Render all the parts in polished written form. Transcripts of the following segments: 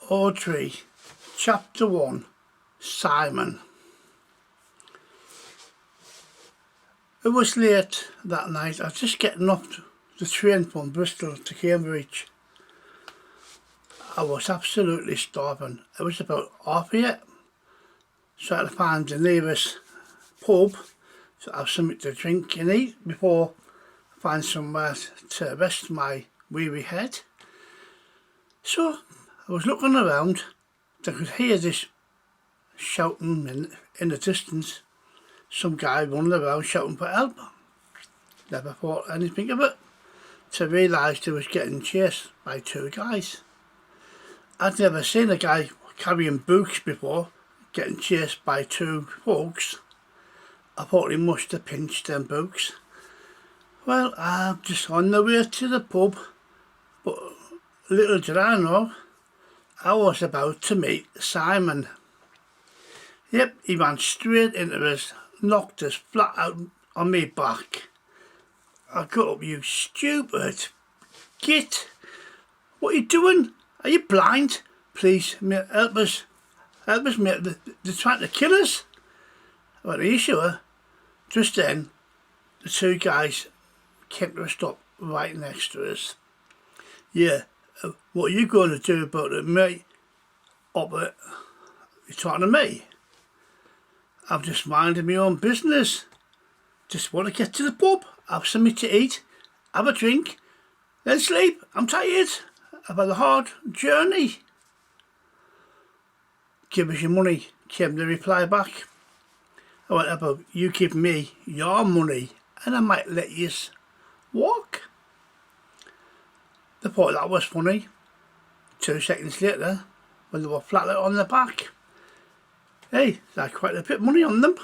Audrey, Chapter 1, Simon. It was late that night. I was just getting off the train from Bristol to Cambridge. I was absolutely starving. It was about 8:30, so I had to find the nearest pub to have something to drink and eat before I find somewhere to rest my weary head. So I was looking around. I could hear this shouting in the distance. Some guy running around shouting for help. Never thought anything of it, to realise he was getting chased by two guys. I'd never seen a guy carrying books before getting chased by two folks. I thought he must have pinched them books. Well, I'm just on the way to the pub, but little did I know, I was about to meet Simon. Yep, he ran straight into us, knocked us flat out on me back. I got up, you stupid git. What are you doing? Are you blind? Please, mate, help us. Help us, mate. They're trying to kill us. Well, are you sure? Just then, the two guys came to a stop right next to us. Yeah, what are you going to do about it, mate? You're talking to me? I'm just minding my own business. Just want to get to the pub, have something to eat, have a drink, then sleep. I'm tired. I've had a hard journey. Give us your money, came the reply back. I went about you give me your money and I might let you walk. They thought that was funny. 2 seconds later, when they were flat out on their back, hey, they had quite a bit of money on them.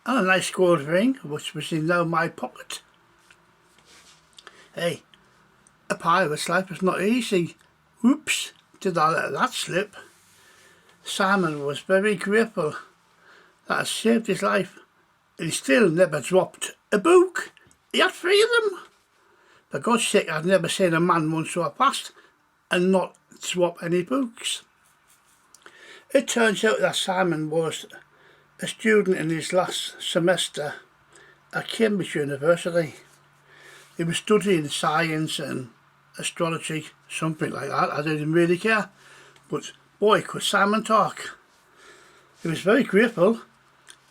And a nice gold ring, which was in now my pocket. Hey, a pirate's life is not easy. Oops, did I let that slip? Simon was very grateful that I saved his life, and he still never dropped a book. He had 3 of them. For God's sake, I've never seen a man run so fast and not drop any books. It turns out that Simon was a student in his last semester at Cambridge University. He was studying science and astrology, something like that. I didn't really care, but boy, could Simon talk. He was very grateful.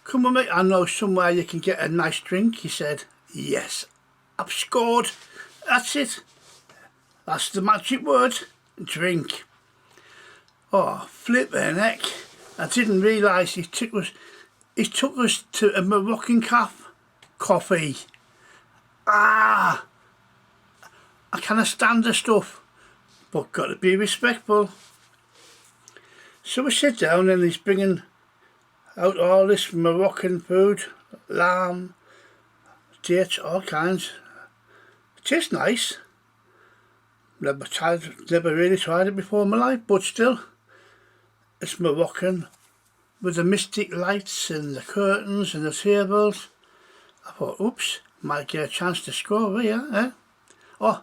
Come with me, I know somewhere you can get a nice drink, he said. Yes, I've scored. That's it. That's the magic word, drink. Oh, flippin' heck. I didn't realise he took us to a Moroccan coffee. I can't stand the stuff, but got to be respectful. So we sit down and he's bringing out all this Moroccan food, lamb, dates, all kinds. It tastes nice. Never really tried it before in my life, but still, it's Moroccan with the mystic lights and the curtains and the tables. I thought, oops, might get a chance to score here, eh? Oh,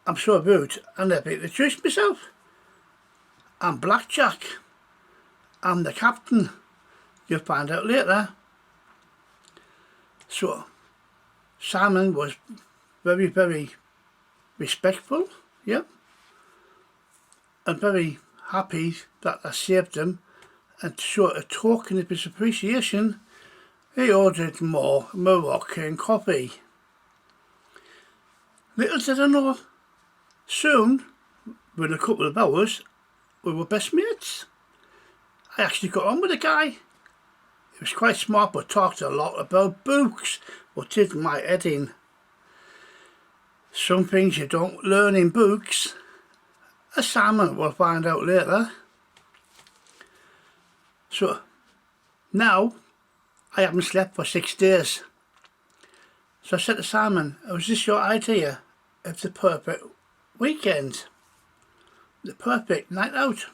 I'm so rude, I never introduced myself. I'm Blackjack. I'm the captain. You'll find out later. So, Simon was very, very respectful, yeah, and very happy that I saved him, and to show a token of his appreciation, he ordered more Moroccan coffee. Little did I know, soon, within a couple of hours, we were best mates. I actually got on with the guy. He was quite smart but talked a lot about books, but did my head in. Some things you don't learn in books, as Simon will find out later. So, now, I haven't slept for 6 days. So I said to Simon, was this your idea of the perfect weekend? The perfect night out?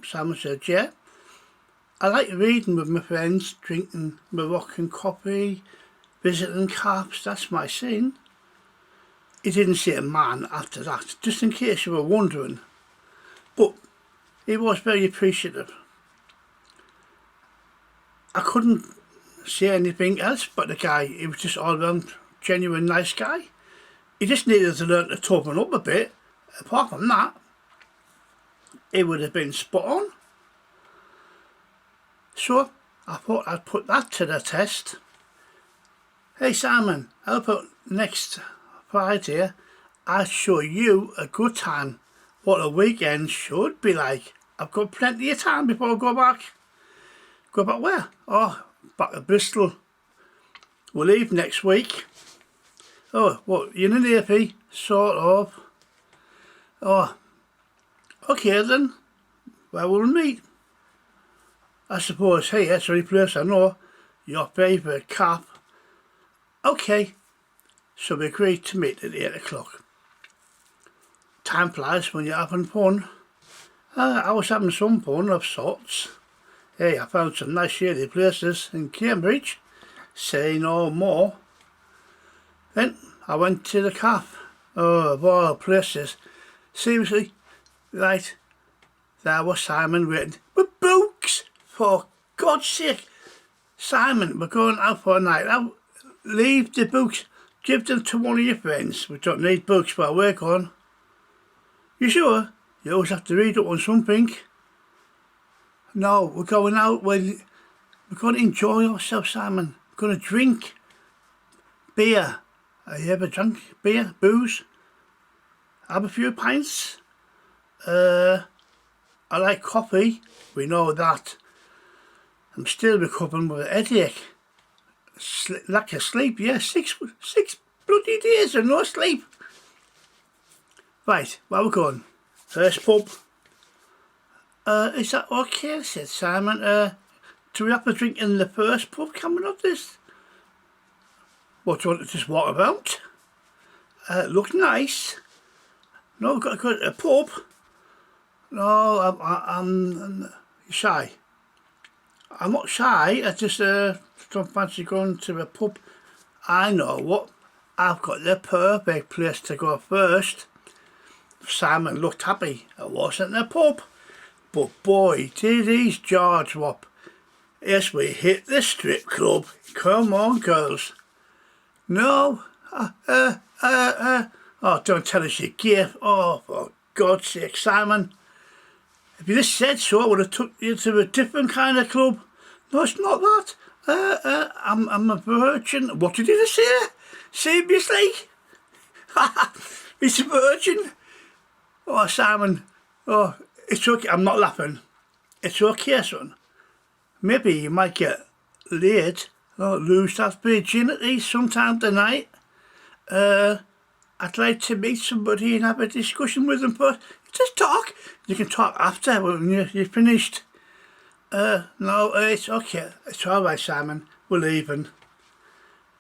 Simon said, yeah. I like reading with my friends, drinking Moroccan coffee, visiting caps, that's my scene. He didn't say a man after that, just in case you were wondering. But He was very appreciative. I couldn't say anything else but the guy. He was just all round genuine nice guy. He just needed to learn to toughen up a bit. Apart from that, he would have been spot on. So I thought I'd put that to the test. Hey Simon, how about next Friday I show you a good time, what a weekend should be like. I've got plenty of time before I go back. Go back where? Oh, back to Bristol. We'll leave next week. Oh, what, you're in the AP? Sort of. Oh, okay then. Where will we meet? I suppose here, it's the only place I know. Your favourite cap. Okay, so we agreed to meet at 8 o'clock. Time flies when you're having fun. I was having some fun of sorts. Hey, I found some nice shady places in Cambridge. Say no more. Then I went to the cafe. Oh, of all places. Seriously, right, there was Simon waiting with books. For God's sake, Simon, we're going out for a night out. Leave the books. Give them to one of your friends. We don't need books for our work on. You sure? You always have to read up on something. No, we're going out. We're going to enjoy ourselves, Simon. We're going to drink beer. Have you ever drunk beer? Booze? Have a few pints? I like coffee. We know that. I'm still recovering with a headache. Lack of sleep, yeah. Six bloody days of no sleep. Right, where we going? First pub. Is that okay? Said Simon. Do we have a drink in the first pub? Can we not this? What, do you want to just walk about? Looks nice. No, we've got to go to a pub. No, I'm shy. I'm not shy, I just don't fancy going to a pub. I know what, I've got the perfect place to go first. Simon looked happy. It wasn't a pub, but boy did his jaw drop. Yes, we hit the strip club. Come on, girls. No, oh, don't tell us you're gay. Oh, for God's sake, Simon. If you just said so, I would have took you to a different kind of club. No, it's not that. I'm a virgin. What did you just say? Seriously? He's a virgin? Oh, Simon. Oh, it's okay. I'm not laughing. It's okay, son. Maybe you might get laid or lose that virginity sometime tonight. I'd like to meet somebody and have a discussion with them first. Just talk. You can talk after when you're finished. No, it's okay. It's all right, Simon. We're leaving.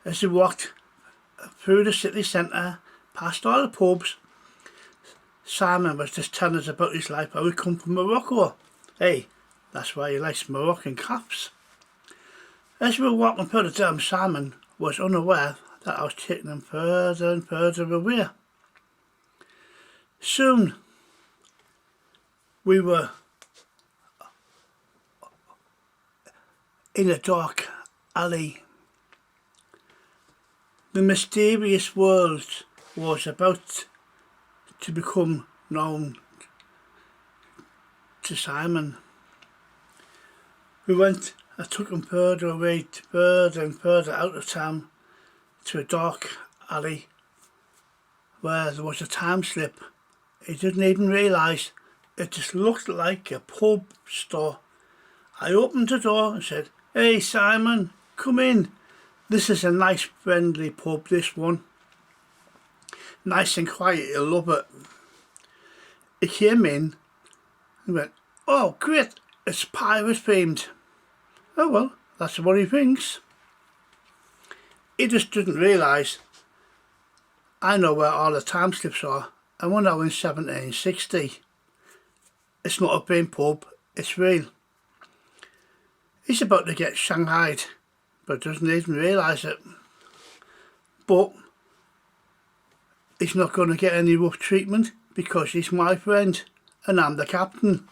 As we walked through the city centre, past all the pubs, Simon was just telling us about his life, how he come from Morocco. Hey, that's why he likes Moroccan caps. As we were walking further down, Simon was unaware that I was taking him further and further away. Soon, we were in a dark alley. The mysterious world was about to become known to Simon. I took him further away, further and further out of town, to a dark alley where there was a time slip. He didn't even realise it just looked like a pub store. I opened the door and said, "Hey Simon, come in. This is a nice friendly pub, this one. Nice and quiet, you'll love it." He came in and went, "Oh great, it's pirate themed." Oh well, that's what he thinks. He just didn't realise I know where all the time slips are, and we're now in 1760. It's not a bin pub, it's real. He's about to get shanghaied, but doesn't even realise it. But he's not going to get any rough treatment because he's my friend and I'm the captain.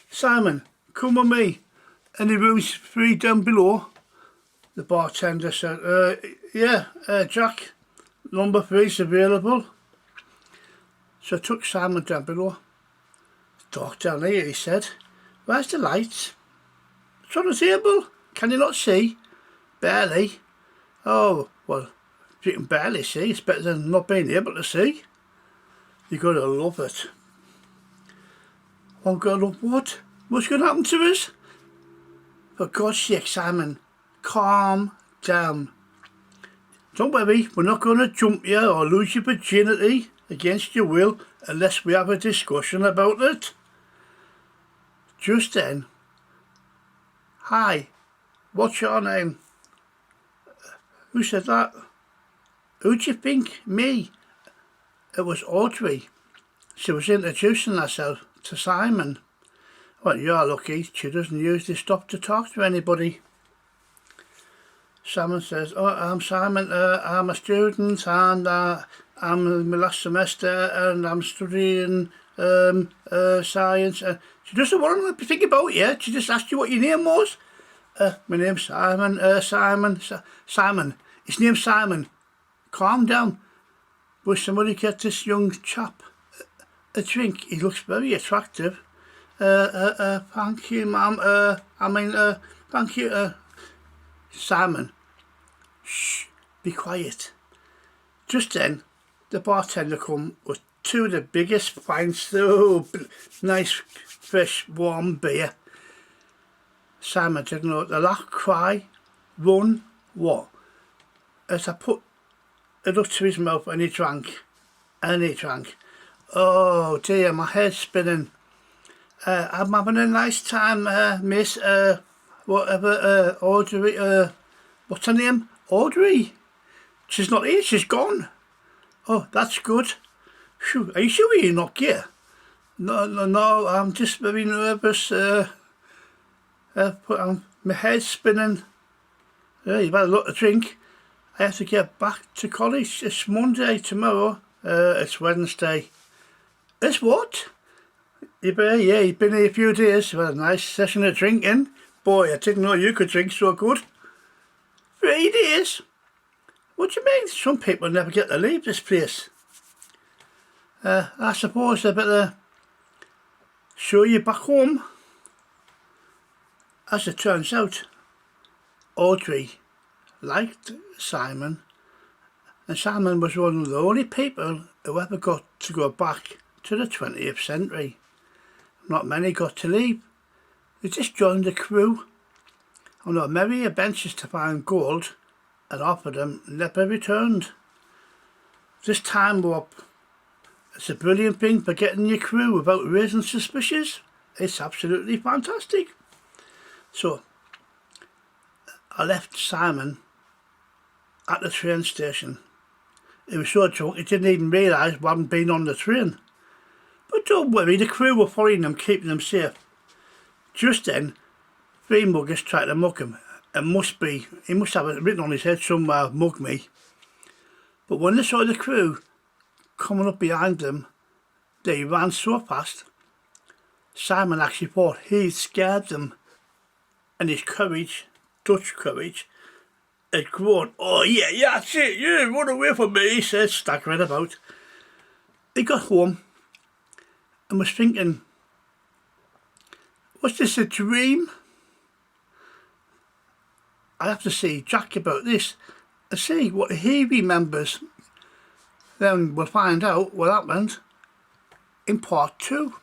Simon, come with me. Any rooms free down below? The bartender said, yeah, Jack, number 3's available. So I took Simon down below. It's dark down here, he said. Where's the lights? It's on the table. Can you not see? Barely. Oh, well, if you can barely see, it's better than not being able to see. You're going to love it. I'm going to love what? What's going to happen to us? For God's sake, Simon, calm down. Don't worry, we're not going to jump you or lose your virginity against your will unless we have a discussion about it. Just then, hi, what's your name? Who said that? Who do you think? Me. It was Audrey. She was introducing herself to Simon. Well, you're lucky she doesn't usually stop to talk to anybody. Simon says, oh, I'm Simon, I'm a student and I'm in my last semester and I'm studying science. She doesn't want to think about you, she just asked you what your name was. My name's Simon, Simon, his name's Simon. Calm down. Will somebody get this young chap a drink? He looks very attractive. Thank you, ma'am. Thank you. Simon, shh, be quiet. Just then, the bartender come with 2 of the biggest pints, nice, fresh, warm beer. Simon didn't know the laugh, cry, run, what? As I put it up to his mouth and he drank. Oh dear, my head's spinning. I'm having a nice time, miss, whatever, Audrey, what's her name? Audrey? She's not here, she's gone. Oh, that's good. Phew, are you sure you're not here? No, I'm just very nervous, my head's spinning. Yeah, you've had a lot to drink. I have to get back to college. It's Monday tomorrow. It's Wednesday. It's what? You've been here a few days. You've had a nice session of drinking. Boy, I didn't know you could drink so good. 3 days? What do you mean? Some people never get to leave this place. I suppose I better show you back home. As it turns out, Audrey liked Simon, and Simon was one of the only people who ever got to go back to the 20th century. Not many got to leave. They just joined the crew on their merry adventures to find gold, and offered them never returned. This time warp, it's a brilliant thing for getting your crew without raising suspicions. It's absolutely fantastic. So I left Simon at the train station. He was so drunk he didn't even realise we hadn't been on the train. But don't worry, the crew were following him, keeping him safe. Just then, 3 muggers tried to mug him. He must have it written on his head somewhere, mug me. But when they saw the crew coming up behind them, they ran so fast, Simon actually thought he'd scared them. And his courage, Dutch courage, had grown. Oh yeah, that's it, yeah, run away from me, he said, staggering about. He got home and was thinking, was this a dream? I have to see Jack about this and see what he remembers. Then we'll find out what happened in part 2.